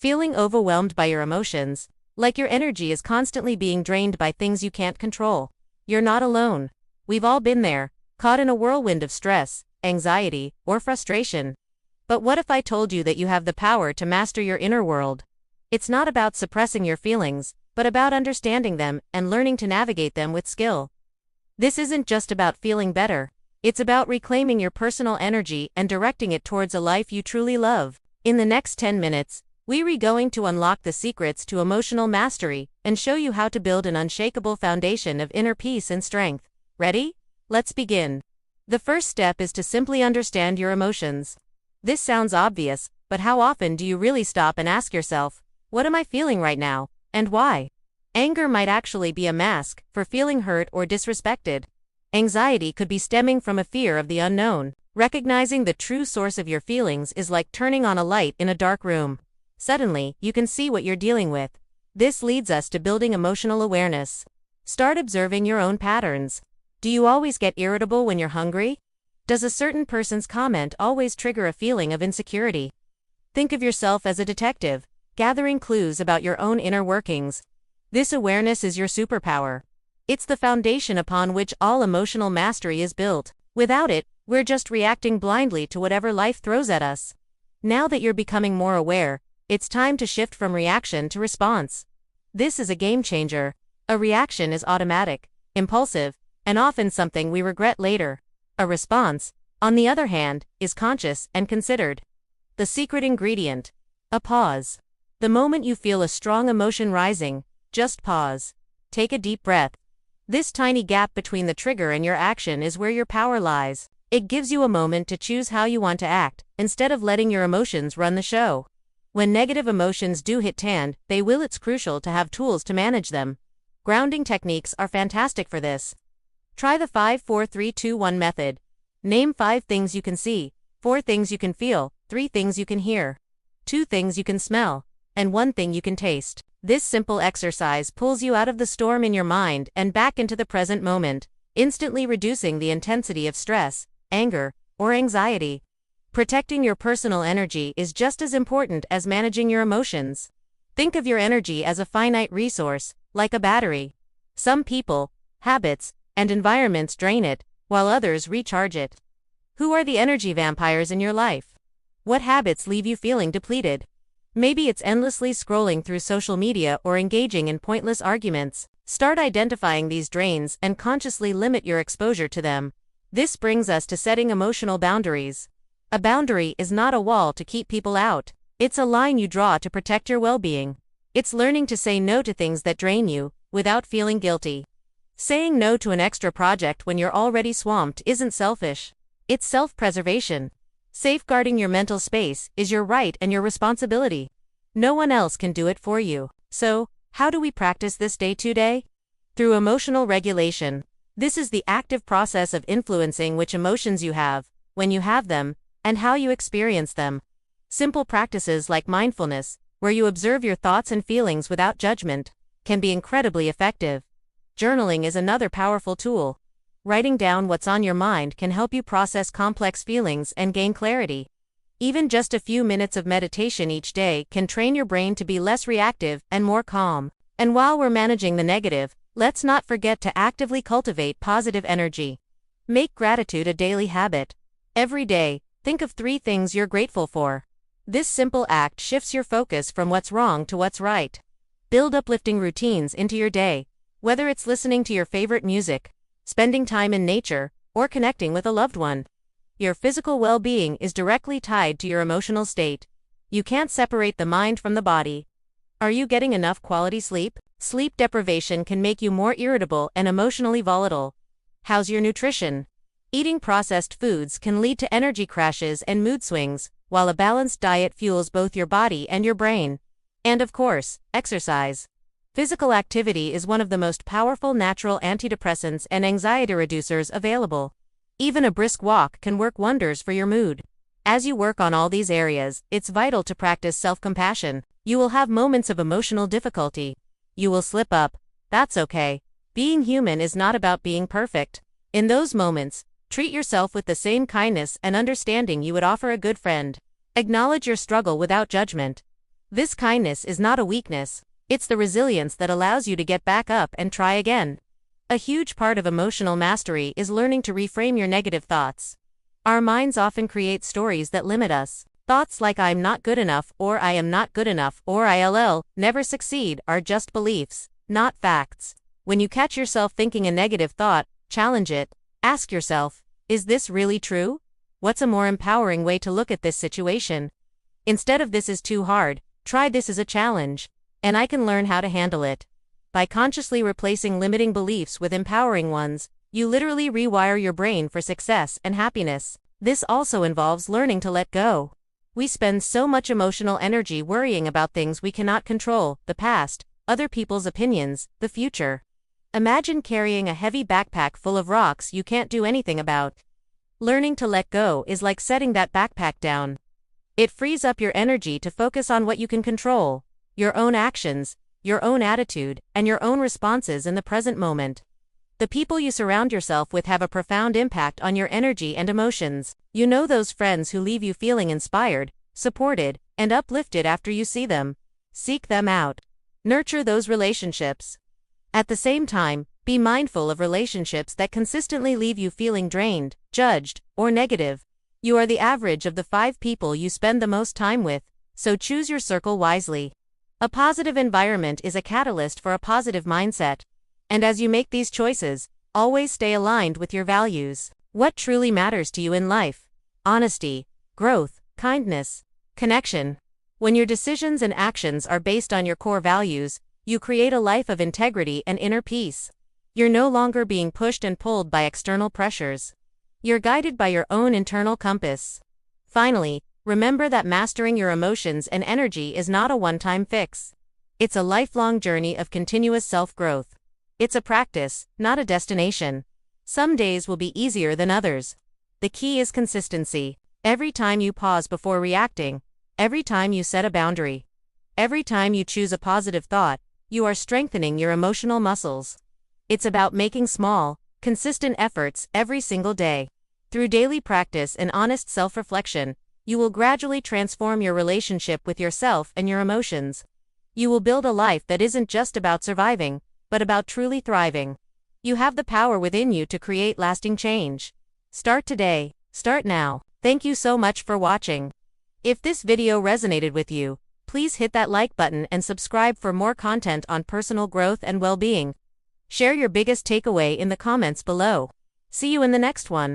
Feeling overwhelmed by your emotions, like your energy is constantly being drained by things you can't control. You're not alone. We've all been there, caught in a whirlwind of stress, anxiety, or frustration. But what if I told you that you have the power to master your inner world? It's not about suppressing your feelings, but about understanding them and learning to navigate them with skill. This isn't just about feeling better. It's about reclaiming your personal energy and directing it towards a life you truly love. In the next 10 minutes, we're going to unlock the secrets to emotional mastery and show you how to build an unshakable foundation of inner peace and strength. Ready? Let's begin. The first step is to simply understand your emotions. This sounds obvious, but how often do you really stop and ask yourself, what am I feeling right now, and why? Anger might actually be a mask for feeling hurt or disrespected. Anxiety could be stemming from a fear of the unknown. Recognizing the true source of your feelings is like turning on a light in a dark room. Suddenly, you can see what you're dealing with. This leads us to building emotional awareness. Start observing your own patterns. Do you always get irritable when you're hungry? Does a certain person's comment always trigger a feeling of insecurity? Think of yourself as a detective, gathering clues about your own inner workings. This awareness is your superpower. It's the foundation upon which all emotional mastery is built. Without it, we're just reacting blindly to whatever life throws at us. Now that you're becoming more aware, it's time to shift from reaction to response. This is a game changer. A reaction is automatic, impulsive, and often something we regret later. A response, on the other hand, is conscious and considered. The secret ingredient: a pause. The moment you feel a strong emotion rising, just pause. Take a deep breath. This tiny gap between the trigger and your action is where your power lies. It gives you a moment to choose how you want to act, instead of letting your emotions run the show. When negative emotions do hit hand, it's crucial to have tools to manage them. Grounding techniques are fantastic for this. Try the 5-4-3-2-1 method. Name 5 things you can see, 4 things you can feel, 3 things you can hear, 2 things you can smell, and 1 thing you can taste. This simple exercise pulls you out of the storm in your mind and back into the present moment, instantly reducing the intensity of stress, anger, or anxiety. Protecting your personal energy is just as important as managing your emotions. Think of your energy as a finite resource, like a battery. Some people, habits, and environments drain it, while others recharge it. Who are the energy vampires in your life? What habits leave you feeling depleted? Maybe it's endlessly scrolling through social media or engaging in pointless arguments. Start identifying these drains and consciously limit your exposure to them. This brings us to setting emotional boundaries. A boundary is not a wall to keep people out. It's a line you draw to protect your well-being. It's learning to say no to things that drain you, without feeling guilty. Saying no to an extra project when you're already swamped isn't selfish. It's self-preservation. Safeguarding your mental space is your right and your responsibility. No one else can do it for you. So, how do we practice this day to day? Through emotional regulation. This is the active process of influencing which emotions you have, when you have them, and how you experience them. Simple practices like mindfulness, where you observe your thoughts and feelings without judgment, can be incredibly effective. Journaling is another powerful tool. Writing down what's on your mind can help you process complex feelings and gain clarity. Even just a few minutes of meditation each day can train your brain to be less reactive and more calm. And while we're managing the negative, let's not forget to actively cultivate positive energy. Make gratitude a daily habit. Every day, think of 3 things you're grateful for. This simple act shifts your focus from what's wrong to what's right. Build uplifting routines into your day, whether it's listening to your favorite music, spending time in nature, or connecting with a loved one. Your physical well-being is directly tied to your emotional state. You can't separate the mind from the body. Are you getting enough quality sleep? Sleep deprivation can make you more irritable and emotionally volatile. How's your nutrition? Eating processed foods can lead to energy crashes and mood swings, while a balanced diet fuels both your body and your brain. And of course, exercise. Physical activity is one of the most powerful natural antidepressants and anxiety reducers available. Even a brisk walk can work wonders for your mood. As you work on all these areas, it's vital to practice self-compassion. You will have moments of emotional difficulty. You will slip up. That's okay. Being human is not about being perfect. In those moments, treat yourself with the same kindness and understanding you would offer a good friend. Acknowledge your struggle without judgment. This kindness is not a weakness, it's the resilience that allows you to get back up and try again. A huge part of emotional mastery is learning to reframe your negative thoughts. Our minds often create stories that limit us. Thoughts like I'm not good enough, or I am not good enough, or I'll never succeed are just beliefs, not facts. When you catch yourself thinking a negative thought, challenge it. Ask yourself, is this really true? What's a more empowering way to look at this situation? Instead of this is too hard, try this as a challenge, and I can learn how to handle it. By consciously replacing limiting beliefs with empowering ones, you literally rewire your brain for success and happiness. This also involves learning to let go. We spend so much emotional energy worrying about things we cannot control: the past, other people's opinions, the future. Imagine carrying a heavy backpack full of rocks you can't do anything about. Learning to let go is like setting that backpack down. It frees up your energy to focus on what you can control: your own actions, your own attitude, and your own responses in the present moment. The people you surround yourself with have a profound impact on your energy and emotions. You know those friends who leave you feeling inspired, supported, and uplifted after you see them. Seek them out. Nurture those relationships. At the same time, be mindful of relationships that consistently leave you feeling drained, judged, or negative. You are the average of the 5 people you spend the most time with, so choose your circle wisely. A positive environment is a catalyst for a positive mindset. And as you make these choices, always stay aligned with your values. What truly matters to you in life? Honesty, growth, kindness, connection. When your decisions and actions are based on your core values, you create a life of integrity and inner peace. You're no longer being pushed and pulled by external pressures. You're guided by your own internal compass. Finally, remember that mastering your emotions and energy is not a one-time fix. It's a lifelong journey of continuous self-growth. It's a practice, not a destination. Some days will be easier than others. The key is consistency. Every time you pause before reacting, every time you set a boundary, every time you choose a positive thought, you are strengthening your emotional muscles. It's about making small, consistent efforts every single day. Through daily practice and honest self-reflection, you will gradually transform your relationship with yourself and your emotions. You will build a life that isn't just about surviving, but about truly thriving. You have the power within you to create lasting change. Start today. Start now. Thank you so much for watching. If this video resonated with you, please hit that like button and subscribe for more content on personal growth and well-being. Share your biggest takeaway in the comments below. See you in the next one.